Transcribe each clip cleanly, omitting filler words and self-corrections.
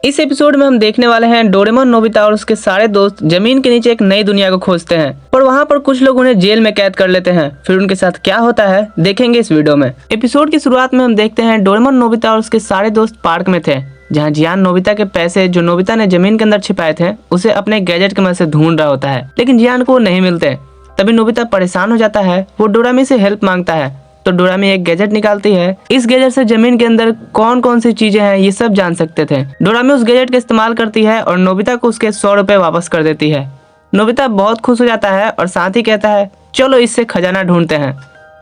इस एपिसोड में हम देखने वाले हैं डोरेमोन, नोबिता और उसके सारे दोस्त जमीन के नीचे एक नई दुनिया को खोजते हैं, पर वहाँ पर कुछ लोग उन्हें जेल में कैद कर लेते हैं। फिर उनके साथ क्या होता है देखेंगे इस वीडियो में। एपिसोड की शुरुआत में हम देखते हैं डोरेमोन, नोबिता और उसके सारे दोस्त पार्क में थे, जहाँ जियान नोबिता के पैसे जो नोबिता ने जमीन के अंदर छिपाए थे उसे अपने गैजेट की मदद से ढूंढ रहा होता है, लेकिन जियान को वो नहीं मिलते। तभी नोबिता परेशान हो जाता है, वो डोरामी से हेल्प मांगता है तो डोरामी एक गैजेट निकालती है। इस गैजेट से जमीन के अंदर कौन कौन सी चीजें हैं ये सब जान सकते थे। डोरामी उस गैजेट का इस्तेमाल करती है और नोबिता को उसके 100 रुपए वापस कर देती है। नोबिता बहुत खुश हो जाता है और साथ ही कहता है चलो इससे खजाना ढूंढते हैं।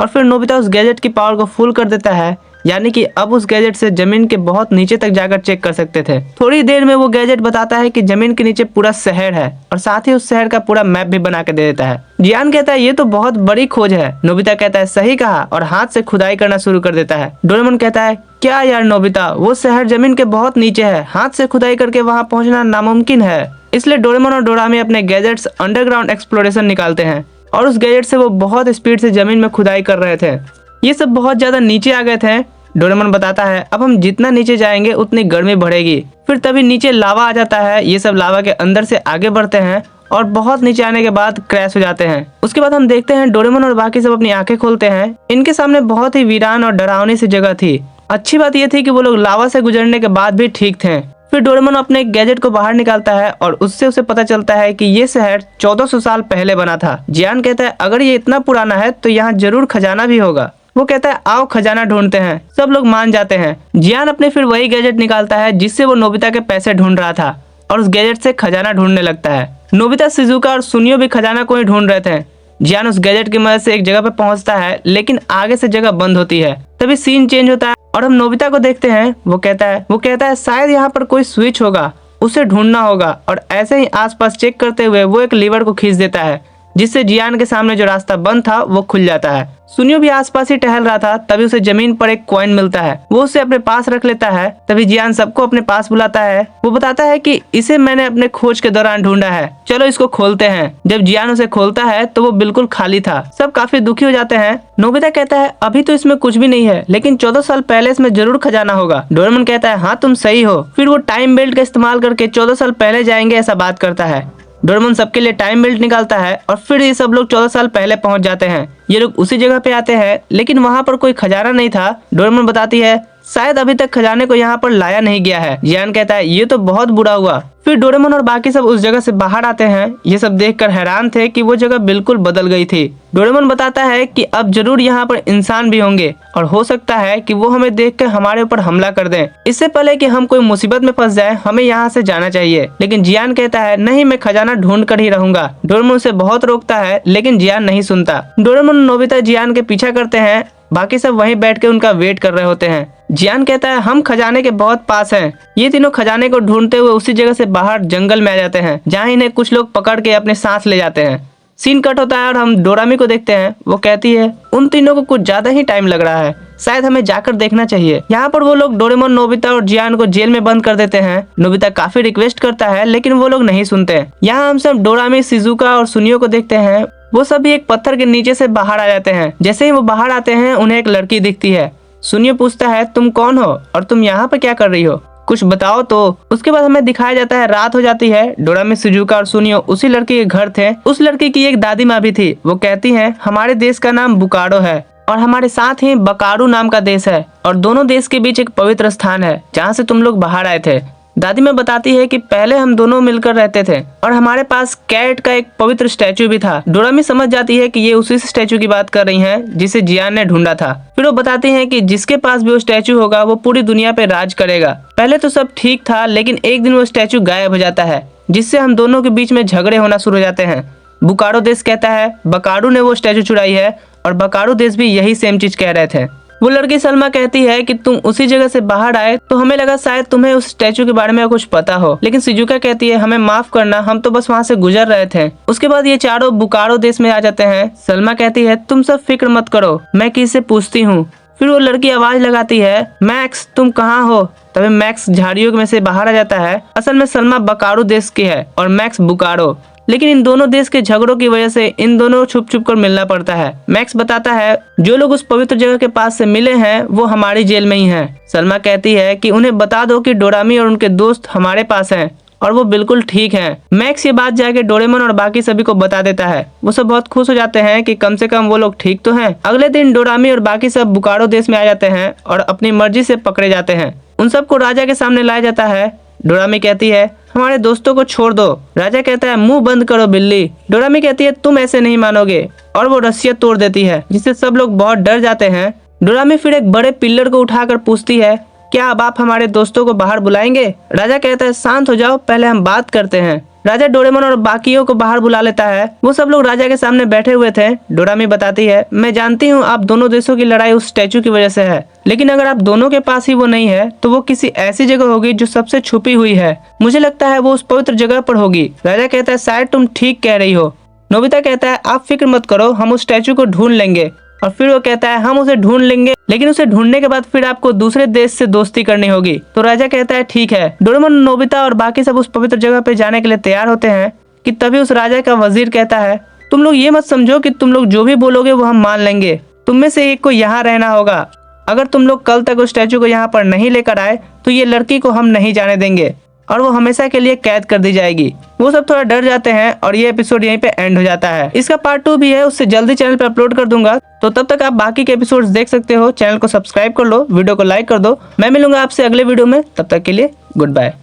और फिर नोबिता उस गैजेट की पावर को फुल कर देता है, यानी कि अब उस गैजेट से जमीन के बहुत नीचे तक जाकर चेक कर सकते थे। थोड़ी देर में वो गैजेट बताता है कि जमीन के नीचे पूरा शहर है और साथ ही उस शहर का पूरा मैप भी बना के दे देता है। जियान कहता है ये तो बहुत बड़ी खोज है। नोबिता कहता है सही कहा और हाथ से खुदाई करना शुरू कर देता है। डोरेमोन कहता है क्या यार नोबिता, वो शहर जमीन के बहुत नीचे है, हाथ से खुदाई करके वहाँ पहुँचना नामुमकिन है। इसलिए डोरेमोन और डोरामी अपने गैजेट्स अंडरग्राउंड एक्सप्लोरेशन निकालते हैं और उस गैजेट से वो बहुत स्पीड से जमीन में खुदाई कर रहे थे। ये सब बहुत ज्यादा नीचे आ गए थे। डोरेमोन बताता है अब हम जितना नीचे जाएंगे उतनी गर्मी बढ़ेगी। फिर तभी नीचे लावा आ जाता है। ये सब लावा के अंदर से आगे बढ़ते हैं और बहुत नीचे आने के बाद क्रैश हो जाते हैं। उसके बाद हम देखते हैं डोरेमोन और बाकी सब अपनी आंखें खोलते हैं। इनके सामने बहुत ही वीरान और डरावनी सी जगह थी। अच्छी बात यह थी कि वो लोग लावा से गुजरने के बाद भी ठीक थे। फिर डोरेमोन अपने गैजेट को बाहर निकालता है और उससे उसे पता चलता है कि ये शहर 1400 साल पहले बना था। जियान कहता है अगर ये इतना पुराना है तो यहाँ जरूर खजाना भी होगा। वो कहता है आओ खजाना ढूंढते हैं। सब लोग मान जाते हैं। जियान अपने फिर वही गैजेट निकालता है जिससे वो नोबिता के पैसे ढूंढ रहा था और उस गैजेट से खजाना ढूंढने लगता है। नोबिता, शिजुका और सुनियो भी खजाना को ही ढूंढ रहे थे। जियान उस गैजेट की मदद से एक जगह पे पहुंचता है, लेकिन आगे से जगह बंद होती है। तभी सीन चेंज होता है और हम नोबिता को देखते हैं। वो कहता है शायद यहाँ पर कोई स्विच होगा, उसे ढूंढना होगा। और ऐसे ही आसपास चेक करते हुए वो एक लीवर को खींच देता है, जिससे जियान के सामने जो रास्ता बंद था वो खुल जाता है। सुनियो भी आसपास ही टहल रहा था, तभी उसे जमीन पर एक कॉइन मिलता है। वो उसे अपने पास रख लेता है। तभी जियान सबको अपने पास बुलाता है। वो बताता है कि इसे मैंने अपने खोज के दौरान ढूंढा है, चलो इसको खोलते हैं। जब जियान उसे खोलता है तो वो बिल्कुल खाली था। सब काफी दुखी हो जाते हैं। नोबिता कहता है अभी तो इसमें कुछ भी नहीं है, लेकिन 14 साल पहले इसमें जरूर खजाना होगा। डोरेमोन कहता है हाँ तुम सही हो। फिर वो टाइम बेल्ट का इस्तेमाल करके 14 साल पहले जाएंगे ऐसा बात करता है। डोरेमोन सबके लिए टाइम बेल्ट निकालता है और फिर ये सब लोग 14 साल पहले पहुंच जाते हैं। ये लोग उसी जगह पे आते हैं, लेकिन वहाँ पर कोई खजाना नहीं था। डोरेमोन बताती है शायद अभी तक खजाने को यहाँ पर लाया नहीं गया है। जियान कहता है ये तो बहुत बुरा हुआ। फिर डोरेमोन और बाकी सब उस जगह से बाहर आते हैं। ये सब देखकर हैरान थे कि वो जगह बिल्कुल बदल गई थी। डोरेमोन बताता है कि अब जरूर यहाँ पर इंसान भी होंगे और हो सकता है कि वो हमें देखकर हमारे ऊपर हमला कर दें। इससे पहले कि हम कोई मुसीबत में फंस जाए हमें यहाँ से जाना चाहिए। लेकिन जियान कहता है नहीं, मैं खजाना ढूंढ कर ही रहूंगा। डोरेमोन उसे बहुत रोकता है, लेकिन जियान नहीं सुनता। डोरेमोन और नोबिता जियान के पीछा करते हैं। बाकी सब वहीं बैठ के उनका वेट कर रहे होते हैं। जियान कहता है हम खजाने के बहुत पास हैं। ये तीनों खजाने को ढूंढते हुए उसी जगह से बाहर जंगल में आ जाते हैं, जहाँ इन्हें कुछ लोग पकड़ के अपने साथ ले जाते हैं। सीन कट होता है और हम डोरामी को देखते हैं। वो कहती है उन तीनों को कुछ ज्यादा ही टाइम लग रहा है, शायद हमें जाकर देखना चाहिए। यहाँ पर वो लोग डोरेमोन, नोबिता और जियान को जेल में बंद कर देते हैं। नोबिता काफी रिक्वेस्ट करता है, लेकिन वो लोग नहीं सुनते। यहाँ हम सब डोरामी, शिजुका और सुनियो को देखते हैं। वो सभी एक पत्थर के नीचे से बाहर आ जाते हैं। जैसे ही वो बाहर आते हैं उन्हें एक लड़की दिखती है। सुनियो पूछता है तुम कौन हो और तुम यहाँ पे क्या कर रही हो, कुछ बताओ तो। उसके बाद हमें दिखाया जाता है रात हो जाती है। डोरामी, शिजुका और सुनियो उसी लड़की के घर थे। उस लड़की की एक दादी माँ भी थी। वो कहती है हमारे देश का नाम बुकारो है और हमारे साथ ही बकारू नाम का देश है और दोनों देश के बीच एक पवित्र स्थान है जहाँ से तुम लोग बाहर आए थे। दादी माँ बताती है कि पहले हम दोनों मिलकर रहते थे और हमारे पास कैट का एक पवित्र स्टैचू भी था। डोरामी समझ जाती है कि ये उसी स्टैचू की बात कर रही हैं जिसे जियान ने ढूंढा था। फिर वो बताती हैं कि जिसके पास भी वो स्टैचू होगा वो पूरी दुनिया पे राज करेगा। पहले तो सब ठीक था, लेकिन एक दिन वो स्टैचू गायब हो जाता है, जिससे हम दोनों के बीच में झगड़े होना शुरू हो जाते हैं। बुकारो देश कहता है बकारू ने वो स्टैचू चुराई है और बकारू देश भी यही सेम चीज कह रहे थे। वो लड़की सलमा कहती है कि तुम उसी जगह से बाहर आए तो हमें लगा शायद तुम्हें उस स्टैचू के बारे में कुछ पता हो, लेकिन शिजुका कहती है हमें माफ करना, हम तो बस वहाँ से गुजर रहे थे। उसके बाद ये चारों बुकारो देश में आ जाते हैं। सलमा कहती है तुम सब फिक्र मत करो, मैं किसी पूछती हूँ। फिर वो लड़की आवाज लगाती है मैक्स तुम कहाँ हो। तभी मैक्स झाड़ियों में से बाहर आ जाता है। असल में सलमा बकारू देश की है और मैक्स बुकारो। लेकिन इन दोनों देश के झगड़ों की वजह से इन दोनों छुप छुप कर मिलना पड़ता है। मैक्स बताता है जो लोग उस पवित्र जगह के पास से मिले हैं वो हमारी जेल में ही हैं। सलमा कहती है कि उन्हें बता दो कि डोरामी और उनके दोस्त हमारे पास हैं और वो बिल्कुल ठीक हैं। मैक्स ये बात जाके डोरेमोन और बाकी सभी को बता देता है। वो सब बहुत खुश हो जाते हैं कि कम से कम वो लोग ठीक तो हैं। अगले दिन डोरामी और बाकी सब बुकारो देश में आ जाते हैं और अपनी मर्जी से पकड़े जाते हैं। उन सबको राजा के सामने लाया जाता है। डोरामी कहती है हमारे दोस्तों को छोड़ दो। राजा कहता है मुंह बंद करो बिल्ली। डोरामी कहती है तुम ऐसे नहीं मानोगे और वो रस्सियां तोड़ देती है जिससे सब लोग बहुत डर जाते हैं। डोरामी फिर एक बड़े पिल्लर को उठाकर पूछती है क्या अब आप हमारे दोस्तों को बाहर बुलाएंगे? राजा कहता है शांत हो जाओ, पहले हम बात करते हैं। राजा डोरेमोन और बाकियों को बाहर बुला लेता है। वो सब लोग राजा के सामने बैठे हुए थे। डोरामी बताती है मैं जानती हूँ आप दोनों देशों की लड़ाई उस स्टैचू की वजह से है, लेकिन अगर आप दोनों के पास ही वो नहीं है तो वो किसी ऐसी जगह होगी जो सबसे छुपी हुई है। मुझे लगता है वो उस पवित्र जगह पर होगी। राजा कहता है शायद तुम ठीक कह रही हो। नोबिता कहता है आप फिक्र मत करो, हम उस स्टैचू को ढूंढ लेंगे। और फिर वो कहता है हम उसे ढूंढ लेंगे, लेकिन उसे ढूंढने के बाद फिर आपको दूसरे देश से दोस्ती करनी होगी। तो राजा कहता है ठीक है। डोरेमोन, नोबिता और बाकी सब उस पवित्र जगह पे जाने के लिए तैयार होते हैं कि तभी उस राजा का वजीर कहता है तुम लोग ये मत समझो कि तुम लोग जो भी बोलोगे वो हम मान लेंगे। तुम में से एक को यहाँ रहना होगा। अगर तुम लोग कल तक उस स्टैचू को यहाँ पर नहीं लेकर आए तो ये लड़की को हम नहीं जाने देंगे और वो हमेशा के लिए कैद कर दी जाएगी। वो सब थोड़ा डर जाते हैं और ये एपिसोड यहीं पे एंड हो जाता है। इसका पार्ट 2 भी है, उससे जल्दी चैनल पे अपलोड कर दूंगा, तो तब तक आप बाकी के एपिसोड्स देख सकते हो। चैनल को सब्सक्राइब कर लो, वीडियो को लाइक कर दो। मैं मिलूंगा आपसे अगले वीडियो में, तब तक के लिए गुड बाय।